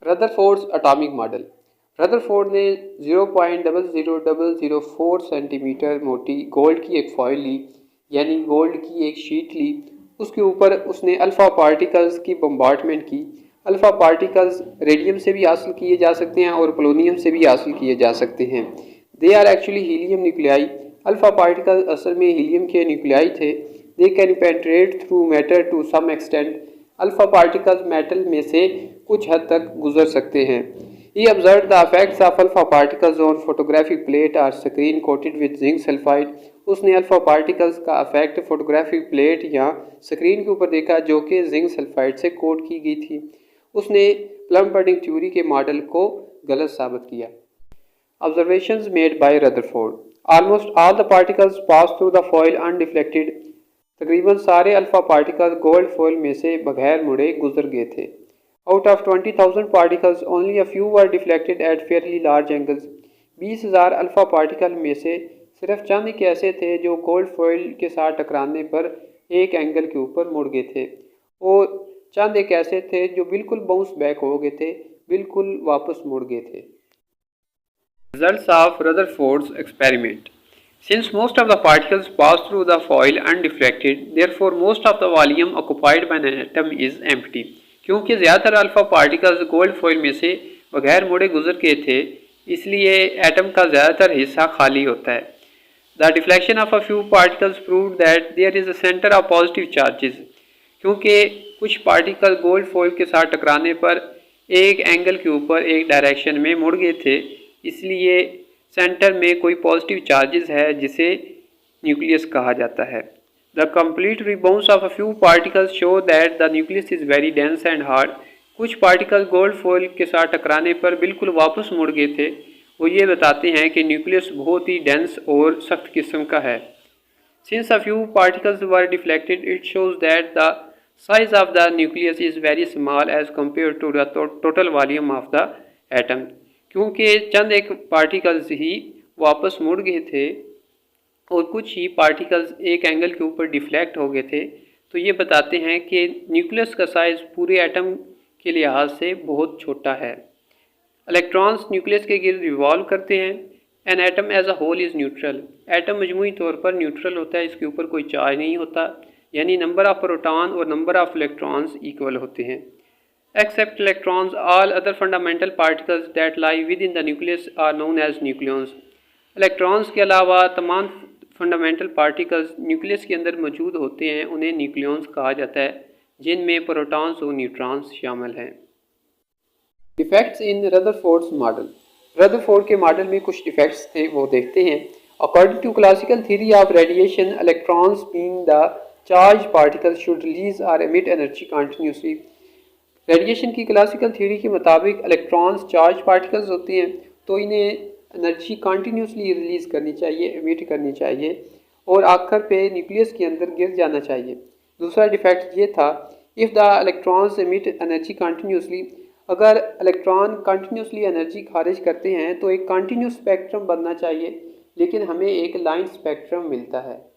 Rutherford's atomic model. Rutherford ने 0.00004 centimetre मोटी gold की एक फॉइल ली, यानी गोल्ड की एक शीट ली। उसके ऊपर उसने अल्फ़ा पार्टिकल्स की बम्बार्डमेंट की। अल्फ़ा पार्टिकल्स रेडियम से भी हासिल किए जा सकते हैं और पोलोनियम से भी हासिल किए जा सकते हैं। They are actually helium nuclei. Alpha particles असल में हीलियम के न्यूक्लियाई थे। They can penetrate through matter to some extent. Alpha particles metal में से कुछ हद तक गुजर सकते हैं। He observed the effects of alpha particles on photographic plate or screen coated with zinc sulfide। उसने अल्फा पार्टिकल्स का इफेक्ट फोटोग्राफिक प्लेट या स्क्रीन के ऊपर देखा जो कि जिंक सल्फाइड से कोट की गई थी। उसने प्लम पडिंग थ्योरी के मॉडल को गलत साबित किया। Observations made by Rutherford। Almost all the particles passed through the foil undeflected। तकरीबन सारे अल्फा पार्टिकल गोल्ड फॉइल में से बगैर मुड़े गुजर गए थे। Out of 20,000 particles, only a few were deflected at fairly large angles। 20,000 alpha particle में से सिर्फ चंद एक ऐसे थे जो गोल्ड फॉइल के साथ टकराने पर एक एंगल के ऊपर मुड़ गए थे, और चंद एक ऐसे थे जो बिल्कुल बाउंस बैक हो गए थे, बिल्कुल वापस मुड़ गए थे। Results of Rutherford's experiment। Since most of the particles pass through the foil undeflected, therefore most of the volume occupied by an atom is empty। क्योंकि ज़्यादातर अल्फा पार्टिकल्स गोल्ड फॉइल में से बगैर मुड़े गुजर गए थे, इसलिए एटम का ज़्यादातर हिस्सा खाली होता है। The deflection of a few particles proved that there is a centre of positive charges. क्योंकि कुछ पार्टिकल गोल्ड फॉइल के साथ टकराने पर एक एंगल के ऊपर एक डायरेक्शन में मुड़ गए थे, इसलिए सेंटर में कोई पॉजिटिव चार्जेस है जिसे न्यूक्लियस कहा जाता है। The complete rebounce of a few particles show that the nucleus is very dense and hard. कुछ पार्टिकल गोल्ड फॉइल के साथ टकराने पर बिल्कुल वापस मुड़ गए थे। वो ये बताते हैं कि न्यूक्लियस बहुत ही डेंस और सख्त किस्म का है। Since a few particles were deflected, it shows that the size of the nucleus is very small as compare to the total volume of the atom. क्योंकि चंद एक पार्टिकल्स ही वापस मुड़ गए थे और कुछ ही पार्टिकल्स एक एंगल के ऊपर डिफ्लेक्ट हो गए थे, तो ये बताते हैं कि न्यूक्लियस का साइज़ पूरे एटम के लिहाज से बहुत छोटा है। इलेक्ट्रॉन्स न्यूक्लियस के गिर्द रिवॉल्व करते हैं। An atom as a whole is neutral. Atom मजमूई तौर पर न्यूट्रल होता है, इसके ऊपर कोई चार्ज नहीं होता, यानी नंबर ऑफ प्रोटॉन और नंबर ऑफ इलेक्ट्रॉन्स इक्वल होते हैं। Except electrons, all other fundamental particles that lie within the nucleus are known as nucleons। Electrons के अलावा तमाम फंडामेंटल पार्टिकल्स न्यूक्लियस के अंदर मौजूद होते हैं, उन्हें न्यूक्लियॉन्स कहा जाता है, जिनमें प्रोटॉन्स और न्यूट्रॉन्स शामिल हैं। Defects in Rutherford's model. Rutherford के मॉडल में कुछ डिफेक्ट्स थे, वो देखते हैं। According to classical theory of radiation, electrons being the charge particles should release और एमिट एनर्जी कंटिन्यूसली। रेडिएशन की क्लासिकल थ्योरी के मुताबिक इलेक्ट्रॉन्स चार्ज पार्टिकल्स होते हैं, तो इन्हें एनर्जी कंटिन्यूसली रिलीज़ करनी चाहिए, एमिट करनी चाहिए, और आखिर पे न्यूक्लियस के अंदर गिर जाना चाहिए। दूसरा डिफेक्ट ये था, if the electrons emit energy continuously, अगर इलेक्ट्रॉन कंटिन्यूसली एनर्जी खारिज करते हैं तो एक कंटिन्यूस स्पेक्ट्रम बनना चाहिए, लेकिन हमें एक लाइन स्पेक्ट्रम मिलता है।